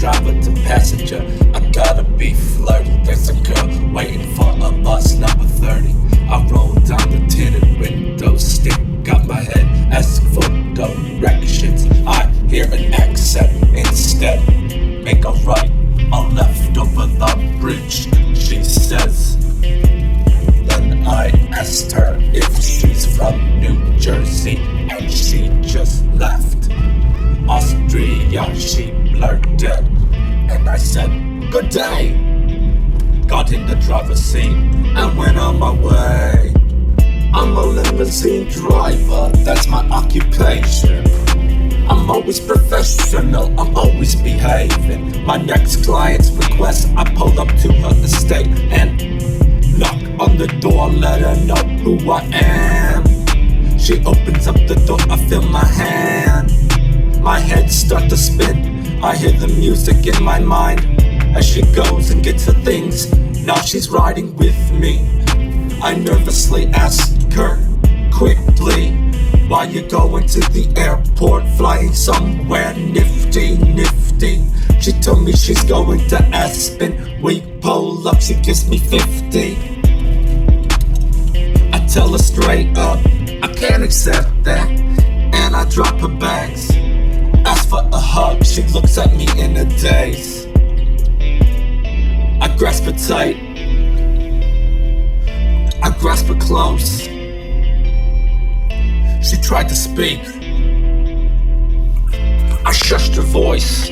driver to passenger. I gotta be flirty. There's a girl waiting for a bus number 30. I roll down the tinted window, stick out my head, ask for directions. I hear an accent instead. Make a right, a left over the bridge, she says. Then I asked her if she's from New Jersey, and she just laughed. Austria, she blurted, and I said, good day. Got in the driver's seat and went on my way. I'm a limousine driver, that's my occupation. I'm always professional, I'm always behaving. My next client's request, I pull up to her estate and knock on the door, let her know who I am. She opens up the door, I feel my hand. My head starts to spin, I hear the music in my mind. As she goes and gets her things, now she's riding with me. I nervously ask her quickly, why you going to the airport, flying somewhere nifty, nifty? She told me she's going to Aspen. We pull up, she gives me 50. I tell her straight up, I can't accept that, and I drop her bags. Ask for a hug, she looks at me in a daze. I grasp her tight, I grasp her close. She tried to speak, I shushed her voice.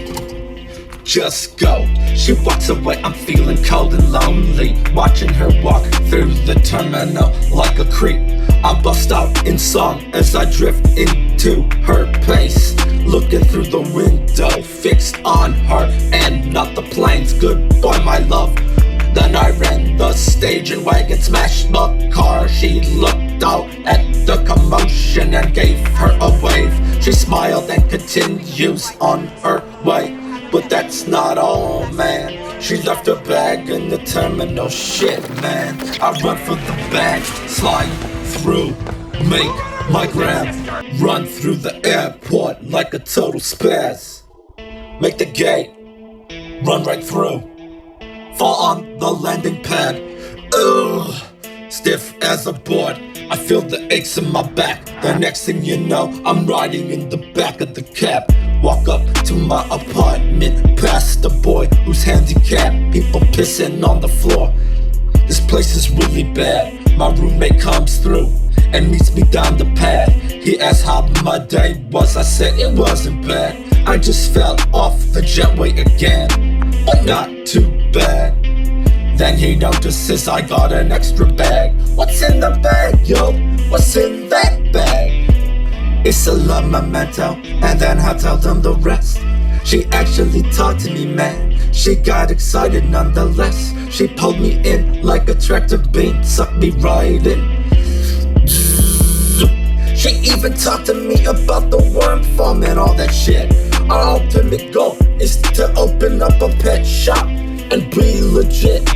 Just go. She walks away, I'm feeling cold and lonely, watching her walk through the terminal like a creep. I bust out in song as I drift into her pace, looking through the window, fixed on her and not the planes. Goodbye, my love. Then I ran the station wagon, smashed the car. She looked out at the commotion and gave her a wave. She smiled and continues on her way. But that's not all, man. She left her bag in the terminal. Shit, man. I run for the bag, slide through, make my grab, run through the airport like a total spaz. Make the gate, run right through, fall on the landing pad. Ugh, stiff as a board. I feel the aches in my back. The next thing you know, I'm riding in the back of the cab. Walk up to my apartment, past the boy who's handicapped. People pissing on the floor. This place is really bad. My roommate comes through and meets me down the path. He asked how my day was. I said it wasn't bad. I just fell off the jetway again, but not too bad. Then he notices I got an extra bag. What's in the bag, yo? What's in that bag? It's a love memento, and then I told him the rest. She actually talked to me, man. She got excited nonetheless. She pulled me in like a tractor beam, sucked me right in. She even talked to me about the worm farm and all that shit. Our ultimate goal is to open up a pet shop and be legit.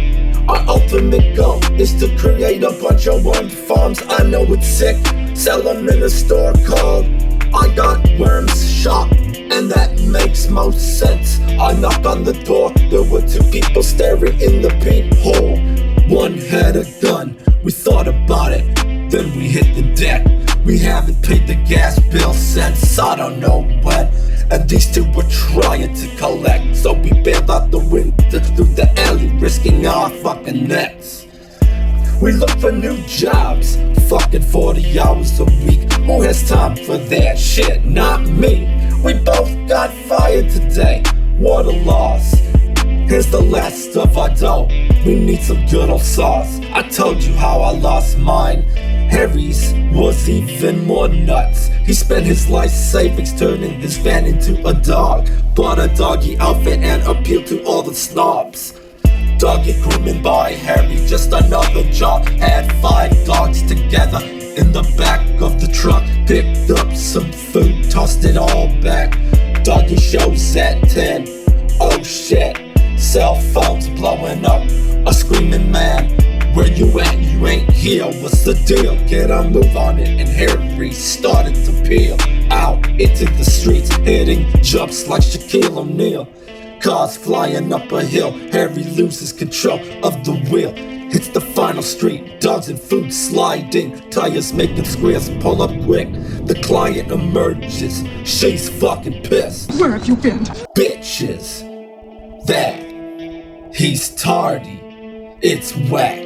Our ultimate goal is to create a bunch of worm farms. I know it's sick, sell them in a store called I Got Worms Shop, and that makes most sense. I knock on the door, there were two people staring in the peephole. One had a gun, we thought about it, then we hit the deck. We haven't paid the gas bill since I don't know when, and these two were trying to collect. So we bailed out the window through the alley, risking our fucking necks. We look for new jobs, fucking 40 hours a week. Who has time for that shit? Not me. We both got fired today, what a loss. Here's the last of our dough, we need some good old sauce. I told you how I lost mine. Harry's was even more nuts. He spent his life savings turning his van into a dog. Bought a doggy outfit and appealed to all the snobs. Doggy grooming by Harry, just another job. Had 5 dogs together in the back of the truck. Picked up some food, tossed it all back. Doggy shows at 10, oh shit. Cell phones blowing up, a screaming man. Where you at? You ain't here, what's the deal? Get a move on it, and Harry started to peel out into the streets, hitting jumps like Shaquille O'Neal. Cars flying up a hill, Harry loses control of the wheel. Hits the final street, dogs and food sliding, tires making squares, pull up quick. The client emerges, she's fucking pissed. Where have you been? Bitches. That. He's tardy. It's whack.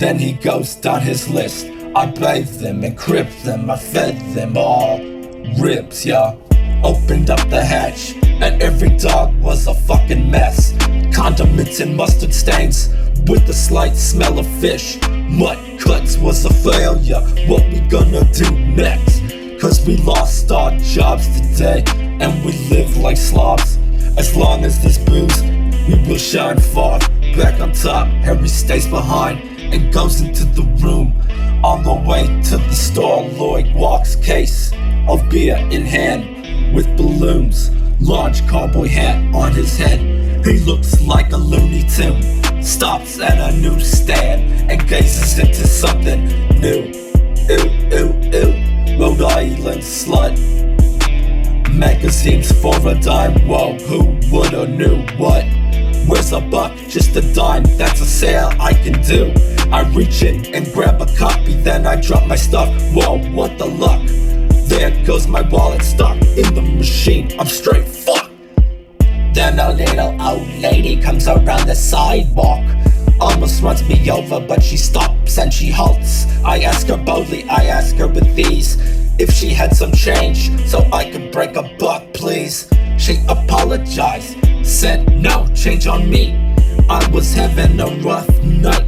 Then he goes down his list. I bathed them, encrypt them, I fed them all ribs, yeah. Opened up the hatch, and every dog was a fucking mess. Condiments and mustard stains, with the slight smell of fish. Mud cuts was a failure, what we gonna do next? Cause we lost our jobs today, and we live like slobs. As long as there's booze, we will shine forth. Back on top, Harry stays behind and goes into the room. On the way to the store, Lloyd walks, case of beer in hand with balloons. Large cowboy hat on his head, he looks like a Looney Tune. Stops at a newsstand and gazes into something new. Ew, ew, ew, Rhode Island slut. Magazines for a dime, whoa, who woulda knew what? Where's a buck? Just a dime, that's a sale I can do. I reach in and grab a copy, then I drop my stuff. Whoa, what the luck? There goes my wallet stuck in the machine, I'm straight fucked. Then a little old lady comes around the sidewalk, almost runs me over, but she stops and she halts. I ask her boldly, I ask her with ease, if she had some change so I could break a buck, please. She apologized, said no change on me, I was having a rough night.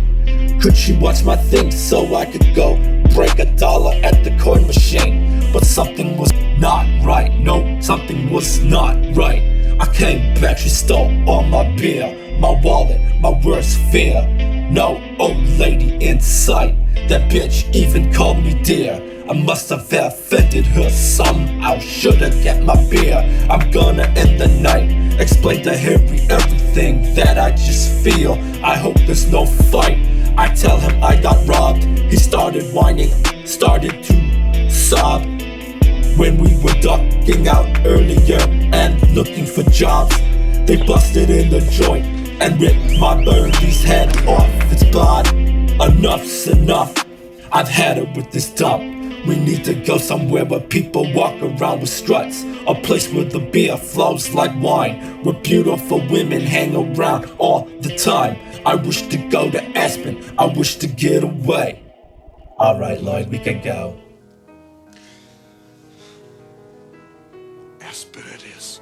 Could she watch my things so I could go break $1 at the coin machine? But something was not right, no, something was not right. I came back, she stole all my beer, my wallet, my worst fear. No old lady in sight, that bitch even called me dear. I must have offended her somehow, should've kept my beer. I'm gonna end the night, explain to Harry everything that I just feel. I hope there's no fight. I tell him I got robbed, he started whining, started to sob. When we were ducking out earlier and looking for jobs, they busted in the joint and ripped my Birdie's head off. It's bad, enough's enough, I've had it with this dump. We need to go somewhere where people walk around with struts, a place where the beer flows like wine, where beautiful women hang around all the time. I wish to go to Aspen, I wish to get away. Alright Lloyd, we can go. Aspen it is.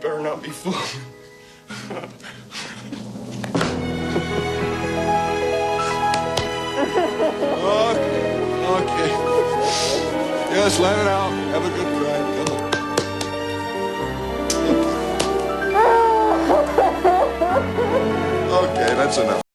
Better not be fooling. Okay. Just let it out. Have a good ride. Come on. Okay, that's enough.